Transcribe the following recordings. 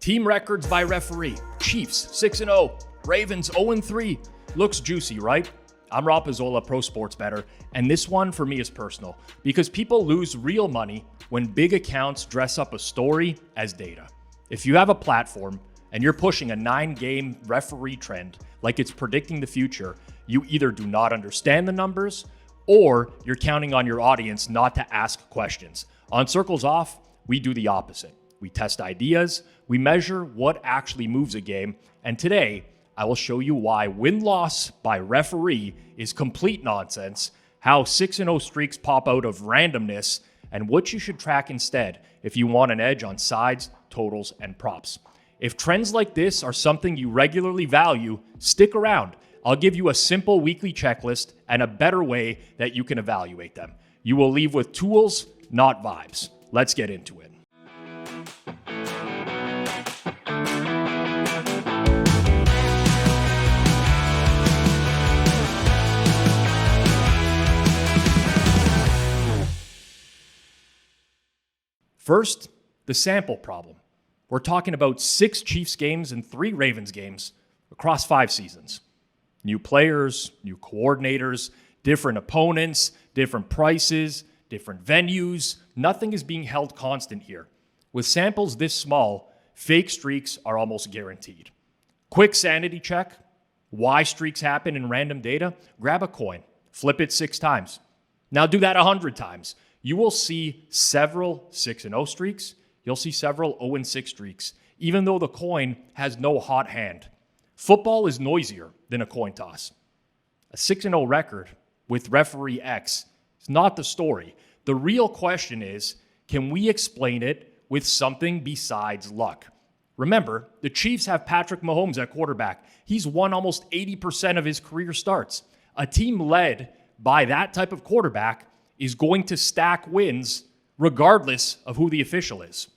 Team records by referee. Chiefs 6-0, Ravens 0-3. Looks juicy, right? I'm Rob Pizzola, Pro Sports Bettor, and this one for me is personal because people lose real money when big accounts dress up a story as data. If you have a platform and you're pushing a 9-game referee trend like it's predicting the future, you either do not understand the numbers or you're counting on your audience not to ask questions. On Circles Off, we do the opposite. We test ideas, we measure what actually moves a game, and today I will show you why win-loss by referee is complete nonsense, how 6-0 streaks pop out of randomness, and what you should track instead if you want an edge on sides, totals, and props. If trends like this are something you regularly value, stick around. I'll give you a simple weekly checklist and a better way that you can evaluate them. You will leave with tools, not vibes. Let's get into it. First, the sample problem. We're talking about 6 Chiefs games and 3 Ravens games across 5 seasons. New players, new coordinators, different opponents, different prices, different venues. Nothing is being held constant here. With samples this small, fake streaks are almost guaranteed. Quick sanity check. Why streaks happen in random data? Grab a coin, flip it 6 times. Now do that 100 times. You will see several 6-0 streaks. You'll see several 0-6 streaks, even though the coin has no hot hand. Football is noisier than a coin toss. A 6-0 record with referee X is not the story. The real question is, can we explain it with something besides luck? Remember, the Chiefs have Patrick Mahomes at quarterback. He's won almost 80% of his career starts. A team led by that type of quarterback is going to stack wins regardless of who the official is.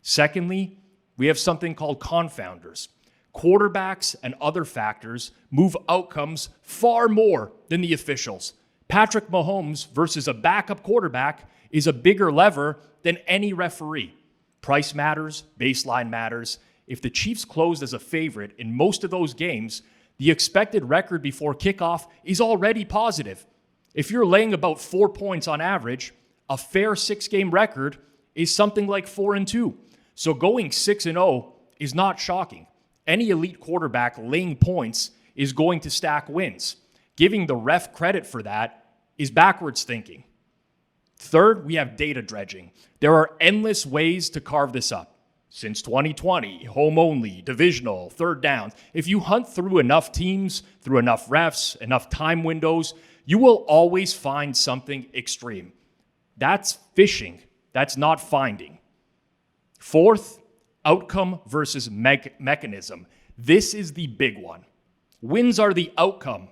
Secondly, we have something called confounders. Quarterbacks and other factors move outcomes far more than the officials. Patrick Mahomes versus a backup quarterback is a bigger lever than any referee. Price matters, baseline matters. If the Chiefs closed as a favorite in most of those games, the expected record before kickoff is already positive. If you're laying about 4 points on average, a fair 6-game record is something like 4-2. So going 6-0 is not shocking. Any elite quarterback laying points is going to stack wins. Giving the ref credit for that is backwards thinking. Third, we have data dredging. There are endless ways to carve this up. Since 2020, home only, divisional, third downs. If you hunt through enough teams, through enough refs, enough time windows, you will always find something extreme. That's fishing. That's not finding. Fourth, outcome versus mechanism. This is the big one. Wins are the outcome.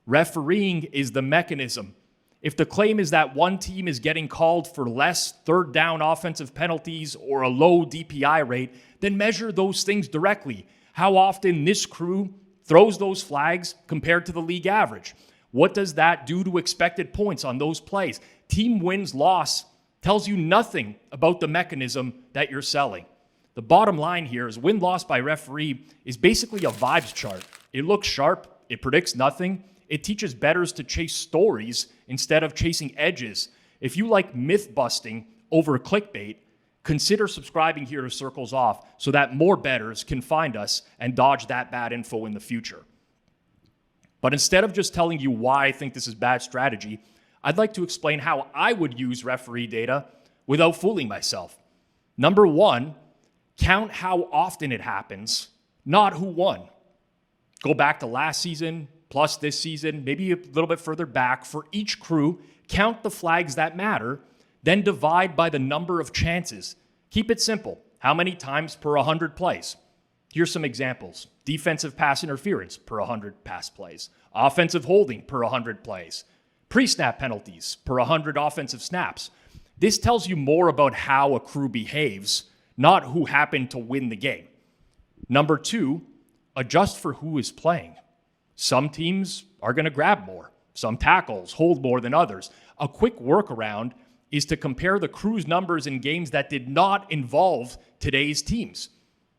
Refereeing is the mechanism. If the claim is that one team is getting called for less third down offensive penalties or a low DPI rate, then measure those things directly. How often this crew throws those flags compared to the league average? What does that do to expected points on those plays? Team wins-loss tells you nothing about the mechanism that you're selling. The bottom line here is win-loss by referee is basically a vibes chart. It looks sharp. It predicts nothing. It teaches bettors to chase stories instead of chasing edges. If you like myth-busting over clickbait, consider subscribing here to Circles Off so that more bettors can find us and dodge that bad info in the future. But instead of just telling you why I think this is bad strategy, I'd like to explain how I would use referee data without fooling myself. Number 1, count how often it happens, not who won. Go back to last season, plus this season, maybe a little bit further back. For each crew, count the flags that matter, then divide by the number of chances. Keep it simple. How many times per 100 plays? Here's some examples. Defensive pass interference per 100 pass plays. Offensive holding per 100 plays. Pre-snap penalties per 100 offensive snaps. This tells you more about how a crew behaves, not who happened to win the game. Number 2, adjust for who is playing. Some teams are going to grab more. Some tackles hold more than others. A quick workaround is to compare the crew's numbers in games that did not involve today's teams.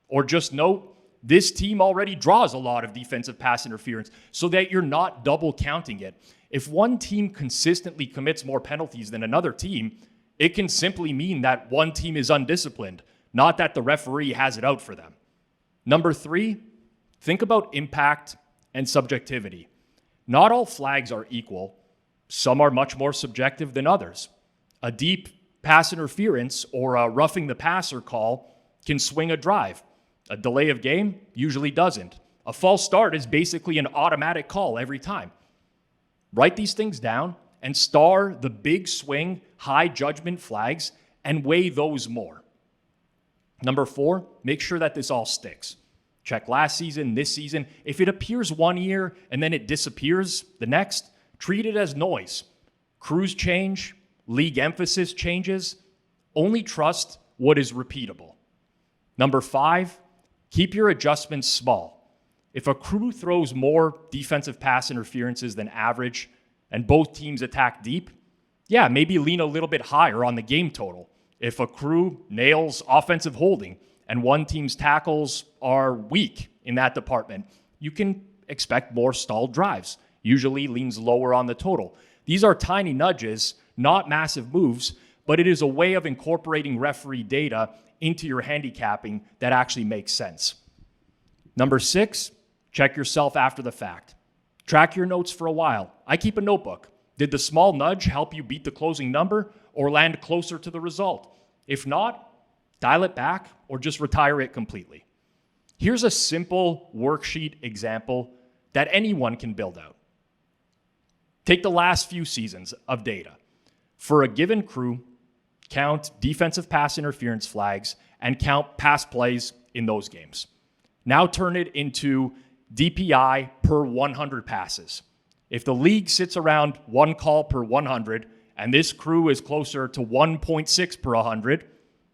Or just note, this team already draws a lot of defensive pass interference so that you're not double counting it. If one team consistently commits more penalties than another team, it can simply mean that one team is undisciplined, not that the referee has it out for them. Number 3, think about impact and subjectivity. Not all flags are equal. Some are much more subjective than others. A deep pass interference or a roughing the passer call can swing a drive. A delay of game usually doesn't. A false start is basically an automatic call every time. Write these things down and star the big swing, high judgment flags and weigh those more. Number 4, make sure that this all sticks. Check last season, this season. If it appears one year and then it disappears the next, treat it as noise. Crews change, league emphasis changes. Only trust what is repeatable. Number 5, keep your adjustments small. If a crew throws more defensive pass interferences than average and both teams attack deep, maybe lean a little bit higher on the game total. If a crew nails offensive holding and one team's tackles are weak in that department, you can expect more stalled drives. Usually leans lower on the total. These are tiny nudges, not massive moves, but it is a way of incorporating referee data into your handicapping that actually makes sense. Number 6, check yourself after the fact. Track your notes for a while. I keep a notebook. Did the small nudge help you beat the closing number or land closer to the result? If not, dial it back or just retire it completely. Here's a simple worksheet example that anyone can build out. Take the last few seasons of data. For a given crew, count defensive pass interference flags and count pass plays in those games. Now turn it into DPI per 100 passes. If the league sits around 1 call per 100 and this crew is closer to 1.6 per 100,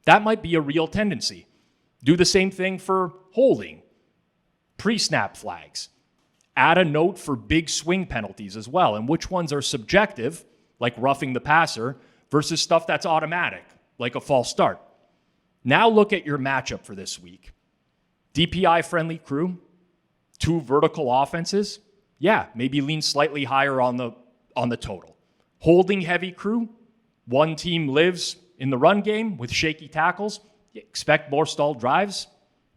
that might be a real tendency. Do the same thing for holding, pre-snap flags. Add a note for big swing penalties as well, and which ones are subjective, like roughing the passer, versus stuff that's automatic, like a false start. Now look at your matchup for this week. DPI-friendly crew, 2 vertical offenses, maybe lean slightly higher on the total. Holding heavy crew, 1 team lives in the run game with shaky tackles, expect more stalled drives,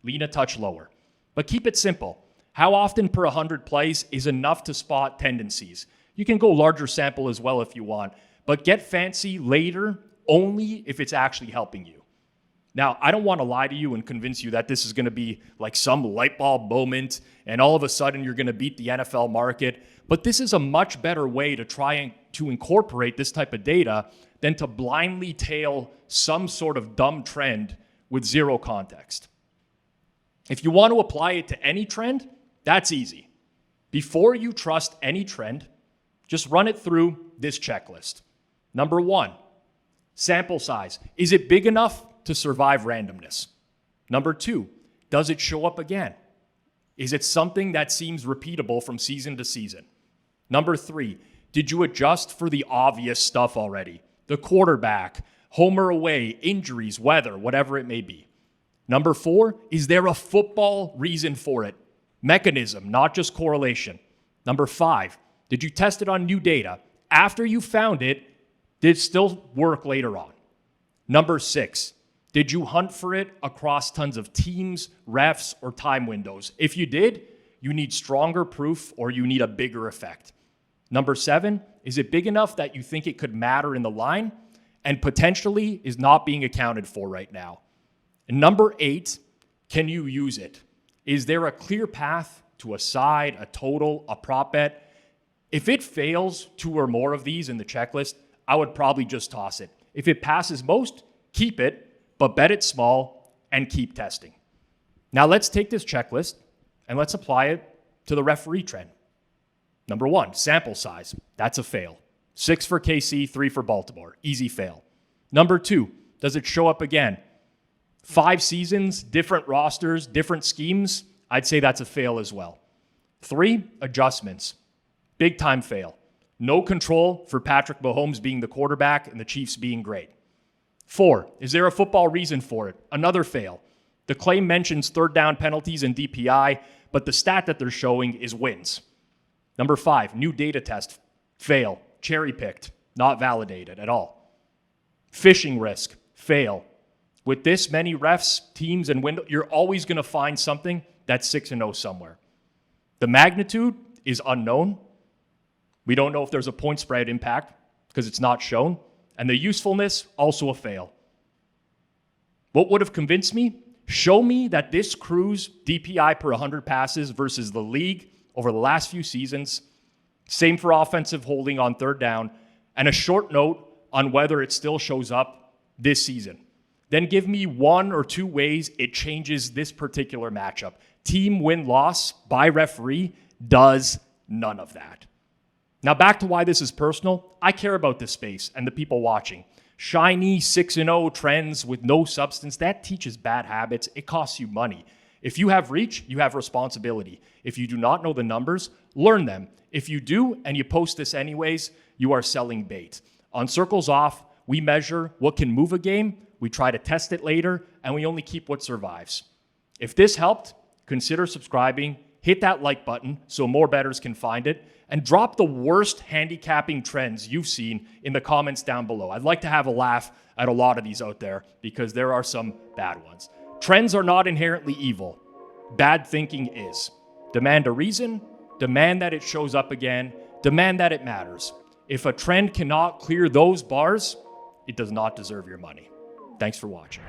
lean a touch lower. But keep it simple. How often per 100 plays is enough to spot tendencies? You can go larger sample as well if you want, but get fancy later only if it's actually helping you. Now, I don't want to lie to you and convince you that this is going to be like some light bulb moment and all of a sudden you're going to beat the NFL market, but this is a much better way to try to incorporate this type of data than to blindly tail some sort of dumb trend with zero context. If you want to apply it to any trend, that's easy. Before you trust any trend, just run it through this checklist. Number 1, sample size. Is it big enough to survive randomness? Number 2, does it show up again? Is it something that seems repeatable from season to season? Number 3, did you adjust for the obvious stuff already? The quarterback, home or away, injuries, weather, whatever it may be. Number 4, is there a football reason for it? Mechanism, not just correlation. Number 5, did you test it on new data? After you found it, did it still work later on? Number 6, did you hunt for it across tons of teams, refs, or time windows? If you did, you need stronger proof or you need a bigger effect. Number 7, is it big enough that you think it could matter in the line and potentially is not being accounted for right now? And number 8, can you use it? Is there a clear path to a side, a total, a prop bet? If it fails 2 or more of these in the checklist, I would probably just toss it. If it passes most, keep it, but bet it small and keep testing. Now let's take this checklist and let's apply it to the referee trend. Number 1, sample size. That's a fail. 6 for KC, 3 for Baltimore. Easy fail. Number 2, does it show up again? 5 seasons, different rosters, different schemes. I'd say that's a fail as well. 3, adjustments. Big time fail. No control for Patrick Mahomes being the quarterback and the Chiefs being great. 4, is there a football reason for it? Another fail. The claim mentions third down penalties and DPI, but the stat that they're showing is wins. Number 5, new data test, fail, cherry-picked, not validated at all. Phishing risk, fail. With this many refs, teams, and windows, you're always going to find something that's 6-0 somewhere. The magnitude is unknown. We don't know if there's a point spread impact because it's not shown. And the usefulness, also a fail. What would have convinced me? Show me that this crew's DPI per 100 passes versus the league over the last few seasons, same for offensive holding on third down, and a short note on whether it still shows up this season. Then give me 1 or 2 ways it changes this particular matchup. Team win-loss by referee does none of that. Now back to why this is personal. I care about this space and the people watching. Shiny 6-0 trends with no substance, that teaches bad habits. It costs you money. If you have reach, you have responsibility. If you do not know the numbers, learn them. If you do, and you post this anyways, you are selling bait. On Circles Off, we measure what can move a game, we try to test it later, and we only keep what survives. If this helped, consider subscribing, hit that like button so more bettors can find it, and drop the worst handicapping trends you've seen in the comments down below. I'd like to have a laugh at a lot of these out there because there are some bad ones. Trends are not inherently evil. Bad thinking is. Demand a reason, demand that it shows up again, demand that it matters. If a trend cannot clear those bars, it does not deserve your money. Thanks for watching.